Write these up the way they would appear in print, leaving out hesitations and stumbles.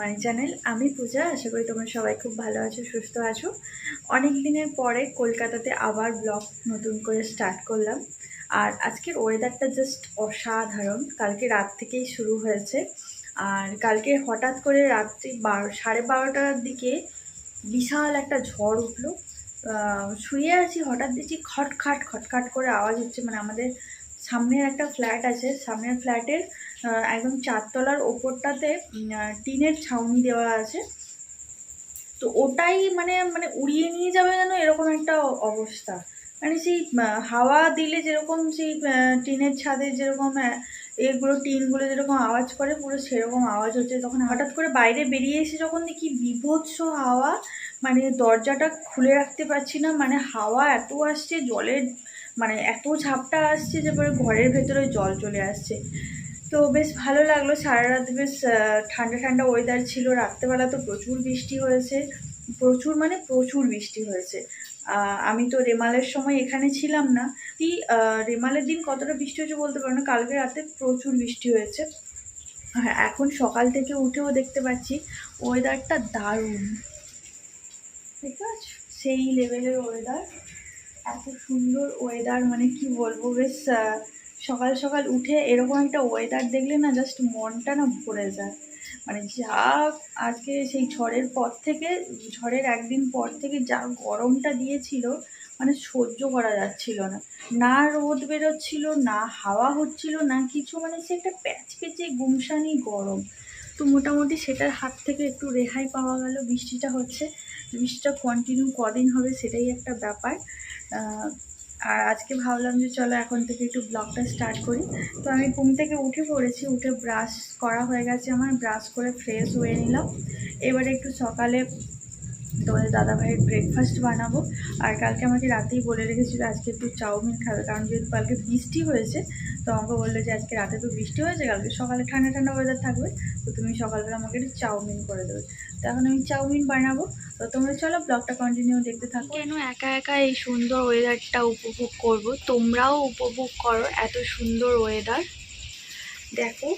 My channel. আমি পূজা। আশা করি তোমরা সবাই খুব ভালো আছো, সুস্থ আছো। অনেক দিনের পরে কলকাতাতে আবার ব্লগ নতুন করে স্টার্ট করলাম। আর আজকের ওয়েদারটা জাস্ট অসাধারণ। কালকে রাত থেকেই শুরু হয়েছে। আর কালকে হঠাৎ করে রাত্রি 12:30টার দিকে বিশাল একটা ঝড় উঠলো। শুয়ে আছি, হঠাৎ দেখছি খটখাট খটখাট করে আওয়াজ হচ্ছে। মানে আমাদের সামনের একটা ফ্ল্যাট আছে, সামনের ফ্ল্যাটের একদম 4তলার ওপরটাতে টিনের ছাউনি দেওয়া আছে। তো ওটাই মানে মানে উড়িয়ে নিয়ে যাবে যেন এরকম একটা অবস্থা। মানে সেই হাওয়া দিলে যেরকম সেই টিনের ছাদে যেরকম এগুলো টিনগুলো যেরকম আওয়াজ করে, পুরো সেরকম আওয়াজ হচ্ছে। তখন হঠাৎ করে বাইরে বেরিয়ে এসে যখন দেখি বীভৎস হাওয়া, মানে দরজাটা খুলে রাখতে পারছি না। মানে হাওয়া এত আসছে, জলের মানে এত ঝাপটা আসছে যে পরে ঘরের ভেতরে জল চলে আসছে। তো বেশ ভালো লাগলো। সারা রাত বেশ ঠান্ডা ঠান্ডা ওয়েদার ছিল। রাত্রেবেলা তো প্রচুর বৃষ্টি হয়েছে, প্রচুর মানে প্রচুর বৃষ্টি হয়েছে। আমি তো রেমালের সময় এখানে ছিলাম না। রেমালের দিন কতটা বৃষ্টি হয়েছে বলতে পারো না, কালকে রাতে প্রচুর বৃষ্টি হয়েছে। হ্যাঁ, এখন সকাল থেকে উঠেও দেখতে পাচ্ছি ওয়েদারটা দারুণ, ঠিক আছে? সেই লেভেলের ওয়েদার, এত সুন্দর ওয়েদার, মানে কি বলবো। বেশ সকাল সকাল উঠে এরকম একটা ওয়েদার দেখলে না জাস্ট মনটা না ভরে যায়। মানে যা আজকে সেই ঝড়ের পর থেকে, ঝড়ের একদিন পর থেকে যা গরমটা দিয়েছিল, মানে সহ্য করা যাচ্ছিল না। না রোদ বেরোচ্ছিল, না হাওয়া হচ্ছিল, না কিছু। মানে সে একটা প্যাচপ্যাচে গুমসানি গরম। তো মোটামুটি সেটার হাত থেকে একটু রেহাই পাওয়া গেল। বৃষ্টিটা হচ্ছে, বৃষ্টিটা কন্টিনিউ কদিন হবে সেটাই একটা ব্যাপার। আর আজকে ভাবলাম যে চলো এখন থেকে একটু ব্লগটা স্টার্ট করি। তো আমি ঘুম থেকে উঠে পড়েছি, উঠে ব্রাশ করা হয়ে গেছে আমার। ব্রাশ করে ফ্রেশ হয়ে নিলাম। এবারে একটু সকালে তোমাদের দাদাভাইয়ের ব্রেকফাস্ট বানাবো। আর কালকে আমাকে রাতেই বলে রেখেছিলো আজকে একটু চাউমিন খাবে, কারণ যেহেতু কালকে বৃষ্টি হয়েছে। তো আমাকে বললো যে আজকে রাতে তো বৃষ্টি হয়েছে, কালকে সকালে ঠান্ডা ঠান্ডা ওয়েদার থাকবে, তো তুমি সকালবেলা আমাকে একটু চাউমিন করে দেবে। তো এখন আমি চাউমিন বানাবো। তো তোমরা চলো ব্লগটা কন্টিনিউ দেখতে থাকো। কেন একা একা এই সুন্দর ওয়েদারটা উপভোগ করব, তোমরাও উপভোগ করো এত সুন্দর ওয়েদার। দেখো,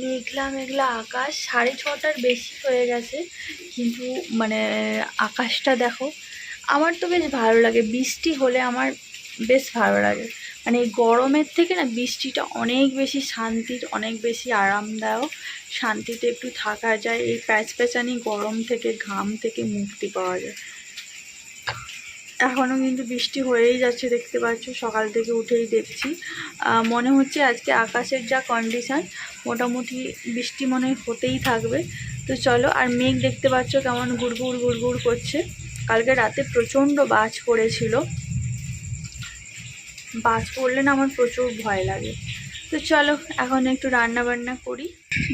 মেঘলা মেঘলা আকাশ, 6:30টার বেশি হয়ে গেছে, কিন্তু মানে আকাশটা দেখো। আমার তো বেশ ভালো লাগে, বৃষ্টি হলে আমার বেশ ভালো লাগে। মানে এই গরমের থেকে না বৃষ্টিটা অনেক বেশি শান্তির, অনেক বেশি আরামদায়ক। শান্তিতে একটু থাকা যায়, এই প্যাচপ্যাচানি গরম থেকে, ঘাম থেকে মুক্তি পাওয়া যায়। এখনও কিন্তু বৃষ্টি হয়েই যাচ্ছে, দেখতে পাচ্ছ। সকাল থেকে উঠেই দেখছি, মনে হচ্ছে আজকে আকাশের যা কন্ডিশান, মোটামুটি বৃষ্টি মনে হতেই থাকবে। তো চলো। আর মেঘ দেখতে পাচ্ছ কেমন গুড়গুড় গুড়গুড় করছে। কালকে রাতে প্রচণ্ড বাজ পড়েছিল। বাজ পড়লে না আমার প্রচুর ভয় লাগে। তো চলো এখন একটু রান্না বান্না করি।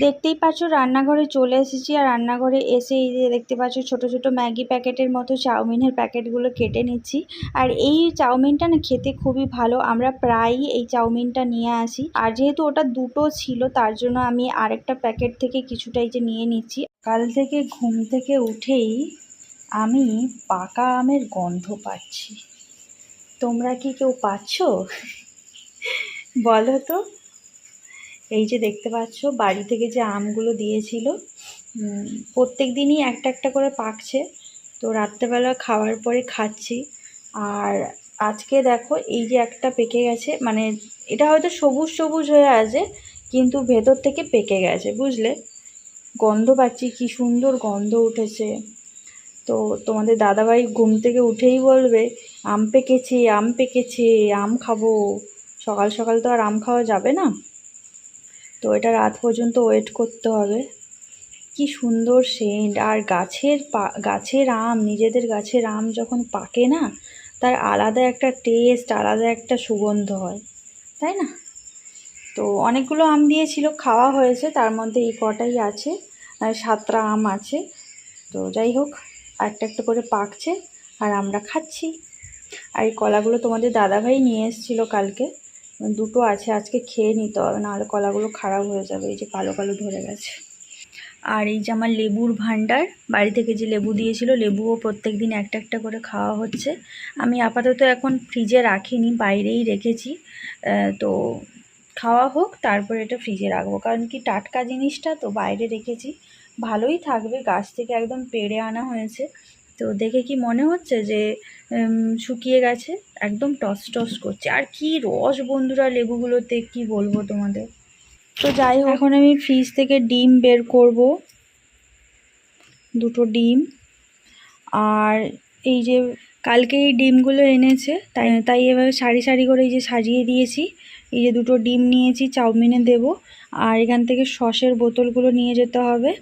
দেখতেই পাচ্ছ রান্নাঘরে চলে এসেছি। আর রান্নাঘরে এসে এই যে দেখতে পাচ্ছ ছোট ছোট ম্যাগি প্যাকেটের মতো চাউমিনের প্যাকেটগুলো কেটে নিচ্ছি। আর এই চাউমিনটা না খেতে খুবই ভালো, আমরা প্রায়ই এই চাউমিনটা নিয়ে আসি। আর যেহেতু ওটা দুটো ছিল, তার জন্য আমি আরেকটা প্যাকেট থেকে কিছুটা এই যে নিয়ে নিচ্ছি। কাল থেকে ঘুম থেকে উঠেই আমি পাকা আমের গন্ধ পাচ্ছি। তোমরা কি কেউ পাচ্ছ? বলো তো। এই যে দেখতে পাচ্ছ বাড়ি থেকে যে আমগুলো দিয়েছিল, প্রত্যেক দিনই একটা একটা করে পাকছে। তো রাত্রেবেলা খাওয়ার পরে খাচ্ছি। আর আজকে দেখো এই যে একটা পেকে গেছে, মানে এটা হয়তো সবুজ সবুজ হয়ে আছে, কিন্তু ভেতর থেকে পেকে গেছে, বুঝলে? গন্ধ পাচ্ছি, কি সুন্দর গন্ধ উঠেছে। তো তোমাদের দাদাভাই ঘুম থেকে উঠেই বলবে আম পেকেছে, আম পেকেছে, আম খাবো। সকাল সকাল তো আর আম খাওয়া যাবে না, তো এটা রাত পর্যন্ত ওয়েট করতে হবে। কি সুন্দর সেন্ট। আর গাছের আম, নিজেদের গাছের আম যখন পাকে না, তার আলাদা একটা টেস্ট, আলাদা একটা সুগন্ধ হয়, তাই না? তো অনেকগুলো আম দিয়েছিল, খাওয়া হয়েছে, তার মধ্যে এই কটাই আছে, 7টা আম আছে। তো যাই হোক, একটা একটা করে পাকছে আর আমরা খাচ্ছি। আর এই কলাগুলো তোমাদের দাদাভাই নিয়ে এসেছিলো কালকে, দুটো আছে, আজকে খেয়ে নিতে হবে, নাহলে কলাগুলো খারাপ হয়ে যাবে। এই যে কালো কালো ধরে গেছে। আর এই যে আমার লেবুর ভান্ডার, বাড়ি থেকে যে লেবু দিয়েছিল, লেবুও প্রত্যেক দিন একটা একটা করে খাওয়া হচ্ছে। আমি আপাতত এখন ফ্রিজে রাখিনি, বাইরেই রেখেছি। তো খাওয়া হোক, তারপর এটা ফ্রিজে রাখবো, কারণ কি টাটকা জিনিসটা তো বাইরে রেখেছি, ভালোই থাকবে, গাছ থেকে একদম পেড়ে আনা হয়েছে। তো দেখে কি মনে হচ্ছে যে শুকিয়ে গেছে? একদম টস টস করছে, আর কি রস বন্ধুরা লেবুগুলোতে, কি বলবো তোমাদের। তো যাই হোক, এখন আমি ফ্রিজ থেকে ডিম বের করব, 2টো ডিম। আর এই যে কালকে এই ডিমগুলো এনেছে, তাই এভাবে সারি সারি করে এই যে সাজিয়ে দিয়েছি। এই যে 2টো ডিম নিয়েছি, চাউমিনে দেব। আর এখান থেকে সসের বোতলগুলো নিয়ে যেতে হবে।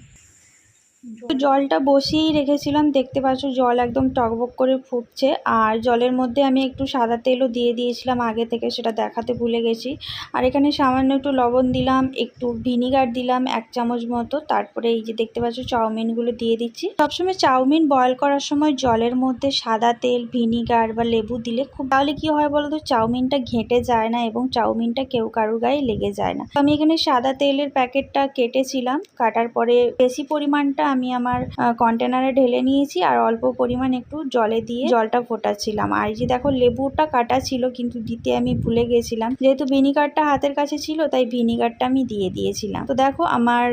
জলটা বসিয়েই রেখেছিলাম, দেখতে পাচ্ছ জল একদম টকবক করে ফুটছে। আর জলের মধ্যে আমি একটু সাদা তেলও দিয়ে দিয়েছিলাম আগে থেকে, সেটা দেখাতে ভুলে গেছি। আর এখানে সামান্য একটু লবণ দিলাম, একটু ভিনিগার দিলাম 1 চামচ মতো। তারপরে এই যে দেখতে পাচ্ছ চাউমিনগুলো দিয়ে দিচ্ছি। সবসময় চাউমিন বয়েল করার সময় জলের মধ্যে সাদা তেল, ভিনিগার বা লেবু দিলে তাহলে কি হয় বলো তো, চাউমিনটা ঘেঁটে যায় না এবং চাউমিনটা কেউ কারুর গায়ে লেগে যায় না। আমি এখানে সাদা তেলের প্যাকেটটা কেটেছিলাম, কাটার পরে বেশি পরিমাণটা আমি আমার কন্টেনারে ঢেলে নিয়েছি আর অল্প পরিমাণ একটু জলে দিয়ে জলটা ফোটাচ্ছিলাম। আর এই যে দেখো লেবুটা কাটা ছিল কিন্তু দিতে আমি ভুলে গেছিলাম, যেহেতু ভিনিগারটা হাতের কাছে ছিল তাই ভিনিগারটা আমি দিয়ে দিয়েছিলাম। তো দেখো আমার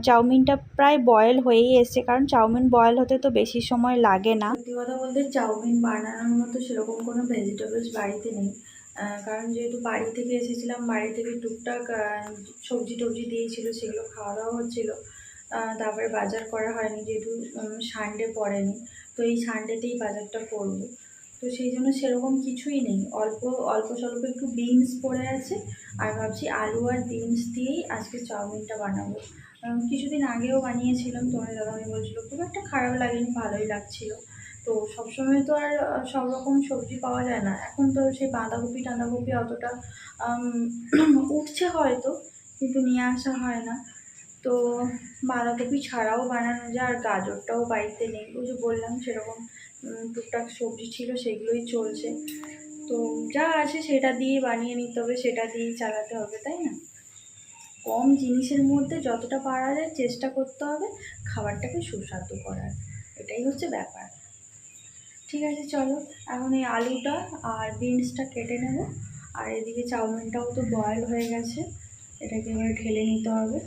চাউমিনটা প্রায় বয়েল হয়েই এসছে, কারণ চাউমিন বয়েল হতে তো বেশি সময় লাগে না। সত্যি কথা বলতে চাউমিন বানানোর মতো সেরকম কোনো ভেজিটেবলস বাড়িতে নেই, কারণ যেহেতু বাড়ি থেকে এসেছিলাম, বাড়ি থেকে টুকটাক সবজি টবজি দিয়েছিল, সেগুলো খাওয়া দাওয়া হচ্ছিল। তারপরে বাজার করা হয়নি, যেহেতু সানডে পড়েনি, তো এই সানডেতেই বাজারটা করব। তো সেই জন্য সেরকম কিছুই নেই, অল্প অল্প স্বল্প একটু বিনস পড়ে আছে। আর ভাবছি আলু আর বিনস দিয়েই আজকে চাউমিনটা বানাবো। কিছুদিন আগেও বানিয়েছিলাম, তোমার দাদাভাই বলছিল খুব একটা খারাপ লাগেনি, ভালোই লাগছিল। তো সবসময় তো আর সব রকম সবজি পাওয়া যায় না, এখন তো সেই বাঁধাকপি টাঁধাকপি অতটা উঠছে হয়তো, কিন্তু নিয়ে আসা হয় না। তো বাঁধাকপি ছাড়াও বানানো যায়, আর গাজরটাও বাড়িতে নেই, ওই যে বললাম সেরকম টুকটাক সবজি ছিল, সেগুলোই চলছে। তো যা আছে সেটা দিয়ে বানিয়ে নিতে হবে, সেটা দিয়েই চালাতে হবে, তাই না? কম জিনিসের মধ্যে যতটা পারা যায় চেষ্টা করতে হবে খাবারটাকে সুস্বাদু করার, এটাই হচ্ছে ব্যাপার। ঠিক আছে, চলো এখন এই আলুটা আর বিনসটা কেটে নেব। আর এদিকে চাউমিনটাও তো বয়েল হয়ে গেছে, এটাকে এবার ঢেলে নিতে হবে।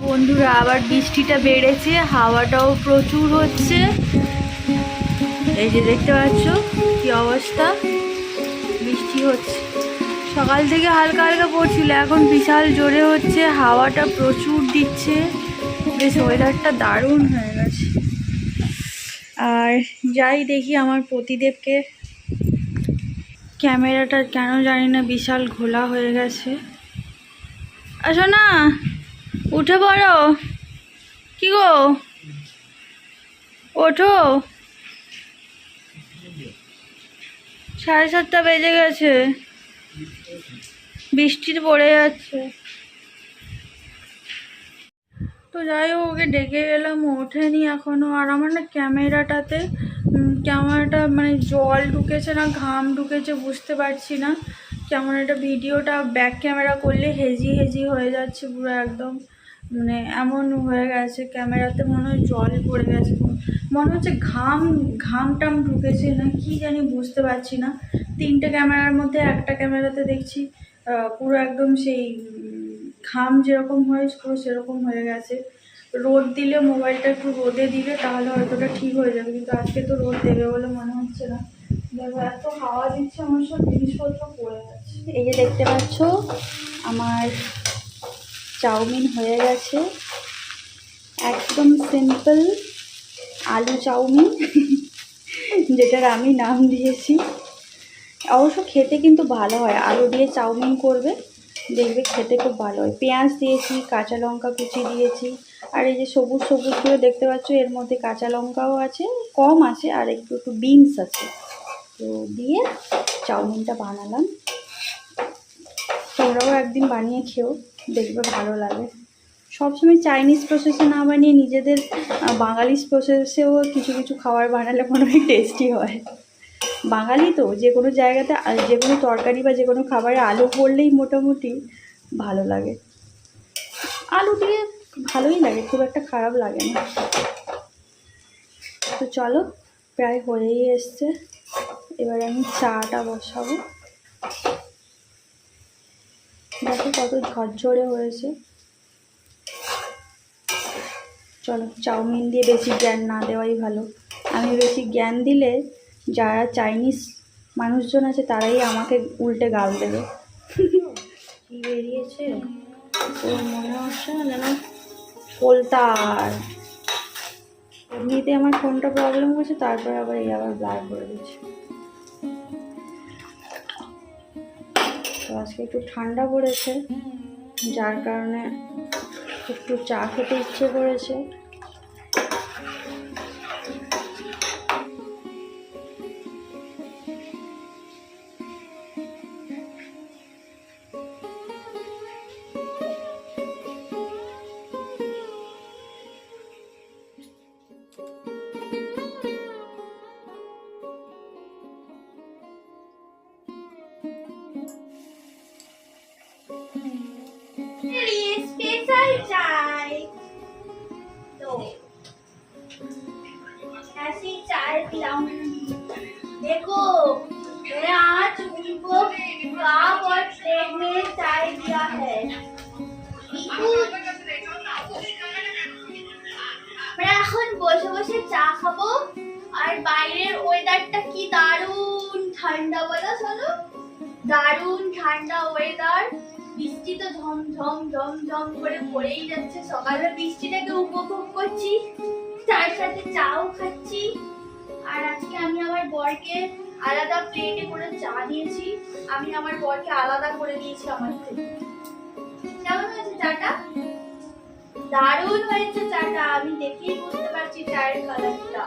বন্ধুরা আবার বৃষ্টিটা বেড়েছে, হাওয়াটাও প্রচুর হচ্ছে, এই যে দেখতে পাচ্ছ কি অবস্থা, বৃষ্টি হচ্ছে। সকাল থেকে হালকা হালকা পড়ছিল, এখন বিশাল জোরে হচ্ছে, হাওয়াটা প্রচুর দিচ্ছে, বেশ ওয়েদারটা দারুণ হয়ে গেছে। আর যাই দেখি আমার প্রতিদেবকে, ক্যামেরাটা কেন জানি না বিশাল ঘোলা হয়ে গেছে। আসো না, উঠে পড়ো, কি গো, ওঠো, 7:30 বেজে গেছে, বৃষ্টি পড়ে যাচ্ছে। তো যাই হোক, ওকে ডেকে গেলাম, ওঠেনি এখনো। আর আমার না ক্যামেরাটাতে ক্যামেরাটা মানে জল ঢুকেছে না ঘাম ঢুকেছে বুঝতে পারছি না, কেমন একটা ভিডিওটা ব্যাক ক্যামেরা করলে হেজি হেজি হয়ে যাচ্ছে পুরো একদম, মানে এমন হয়ে গেছে ক্যামেরাতে, মনে হয় জল পড়ে গেছে, মনে হচ্ছে ঘাম টাম ঢুকেছে না কি জানি, বুঝতে পারছি না। 3টে ক্যামেরার মধ্যে একটা ক্যামেরাতে দেখছি পুরো একদম সেই ঘাম যেরকম হয় পুরো সেরকম হয়ে গেছে। রোদ দিলে মোবাইলটা একটু রোদে দিলে তাহলে হয়তো ওটা ঠিক হয়ে যাবে, কিন্তু আজকে তো রোদ দেবে বলে মনে হচ্ছে না। দেখো এত হাওয়া দিচ্ছে, আমার সব জিনিসপত্র পড়ে যাচ্ছে। এই যে দেখতে পাচ্ছ আমার চাউমিন হয়ে গেছে, একদম সিম্পল আলু চাউমিন যেটার আমি নাম দিয়েছি। অবশ্য খেতে কিন্তু ভালো হয়, আলু দিয়ে চাউমিন করবে দেখবে খেতে খুব ভালো হয়। পেঁয়াজ দিয়েছি, কাঁচা লঙ্কা কুচি দিয়েছি, আর এই যে সবুজ সবুজগুলো দেখতে পাচ্ছ এর মধ্যে কাঁচা লঙ্কাও আছে, কম আছে, আর একটু একটু বিনস আছে, তো দিয়ে চাউমিনটা বানালাম। তোমরাও একদিন বানিয়ে খেও, দেখবে ভালো লাগে। সবসময় চাইনিজ প্রসেসে না বানিয়ে নিজেদের বাঙালি প্রসেসেও কিছু কিছু খাবার বানালে মনে হয় টেস্টি হয়। বাঙালি তো যে কোনো জায়গাতে যে কোনো তরকারি বা যে কোনো খাবারে আলু পড়লেই মোটামুটি ভালো লাগে। আলু দিয়ে ভালোই লাগে, খুব একটা খারাপ লাগে না। তো চলো, প্রায় হয়েই এসছে, এবার আমি চাটা বসাবো। দেখো কত ঝরঝরে হয়েছে। চলো, চাউমিন দিয়ে বেশি জ্ঞান না দেওয়াই ভালো। আমি বেশি জ্ঞান দিলে যারা চাইনিজ মানুষজন আছে তারাই আমাকে উল্টে গাল দেবে। কি বেরিয়েছে তো মনে হচ্ছে না যেন পোলতার। এমনিতে আমার ফোনটা প্রবলেম হয়েছে, তারপরে আবার এই আবার ব্লার করে দিচ্ছে। তো আজকে একটু ঠান্ডা পড়েছে, যার কারণে একটু চা খেতে ইচ্ছে করেছে। स्पेशल चाय, तो ऐसी चाय पिलाऊंगी। देखो मैं आज उनको कप और प्लेट में चाय दिया है। আমরা এখন বসে বসে চা খাবো, আর বাইরের ওয়েদারটা কি দারুণ ঠান্ডা, বলো চলো, দারুণ ঠান্ডা ওয়েদার। বৃষ্টি তো ঝমঝম ঝমঝম করে পড়েই যাচ্ছে, সকালে বৃষ্টিটাকে উপভোগ করছি, তার সাথে চাও খাচ্ছি। আর আজকে আমি আমার বরকে আলাদা প্লেটে করে চা দিয়েছি, আমি আমার বরকে আলাদা করে দিয়েছি আমার থেকে। কেমন হয়েছে চাটা? দারুণ হয়েছে চাটা, আমি দেখেই বুঝতে পারছি চায়ের কালারটা।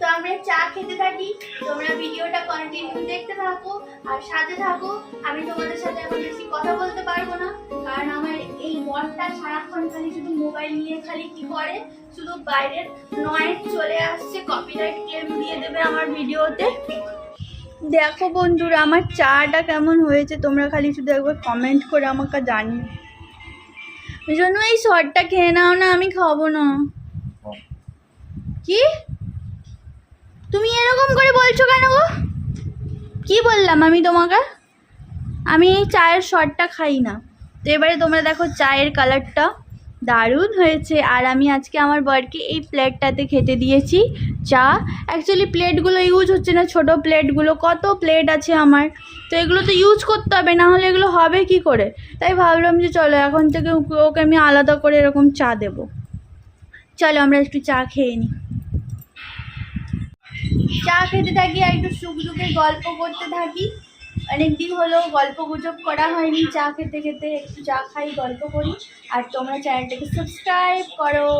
তো আমরা চা খেতে থাকি, তোমরা ভিডিওটা কন্টিনিউ দেখতে থাকো আর সাথে থাকো। আমি তোমাদের সাথে এখন বেশি কথা বলতে পারবো না, কারণ আমার এই বরটা সারাক্ষণ খালি শুধু মোবাইল নিয়ে খালি কি করে, শুধু বাইরের নয়েজ চলে আসছে, কপিরাইট ক্লেম দিয়ে দেবে আমার ভিডিওতে। দেখো বন্ধুরা আমার চাটা কেমন হয়েছে, তোমরা খালি শুধু একবার কমেন্ট করে আমাকে জানিও। এই জন্য এই শর্টটা খেয়ে নাও না, আমি খাবো না। কি তুমি এরকম করে বলছো কেন গো? কি বললাম আমি তোমাকে? আমি এই চায়ের শর্টটা খাই না। তো এবারে তোমরা দেখো চায়ের কালারটা দারুণ হয়েছে। আর আমি আজকে আমার বরকে এই প্লেটটাতে খেতে দিয়েছি চা। অ্যাকচুয়ালি প্লেটগুলো ইউজ হচ্ছে না, ছোট প্লেটগুলো, কত প্লেট আছে আমার, তো এগুলো তো ইউজ করতে হবে, না হলে এগুলো হবে কি করে। তাই ভাবলাম যে চলো এখন থেকে ওকে আমি আলাদা করে এরকম চা দেবো। চলো আমরা একটু চা খেয়ে নিই। চা খেতে থাকি আর একটু সুখ দুঃখে গল্প করতে থাকি। অনেকদিন হলো গল্প গুজব করা হয়নি, চা খেতে খেতে একটু চা খাই, গল্প করি। আর তোমরা চ্যানেলটাকে সাবস্ক্রাইব করো।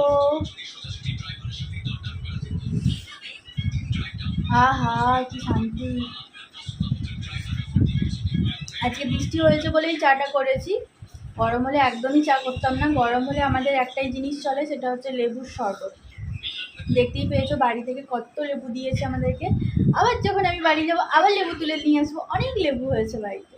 আহা কি শান্তি। আজকে বৃষ্টি হয়েছে বলেই চাটা করেছি, গরম হলে একদমই চা করতাম না। গরম হলে আমাদের একটাই জিনিস চলে, সেটা হচ্ছে লেবুর শরবত। দেখতেই পেয়েছো বাড়ি থেকে কত লেবু দিয়েছে আমাদেরকে। আবার যখন আমি বাড়ি যাবো আবার লেবু তুলে নিয়ে আসবো, অনেক লেবু হয়েছে বাড়িতে।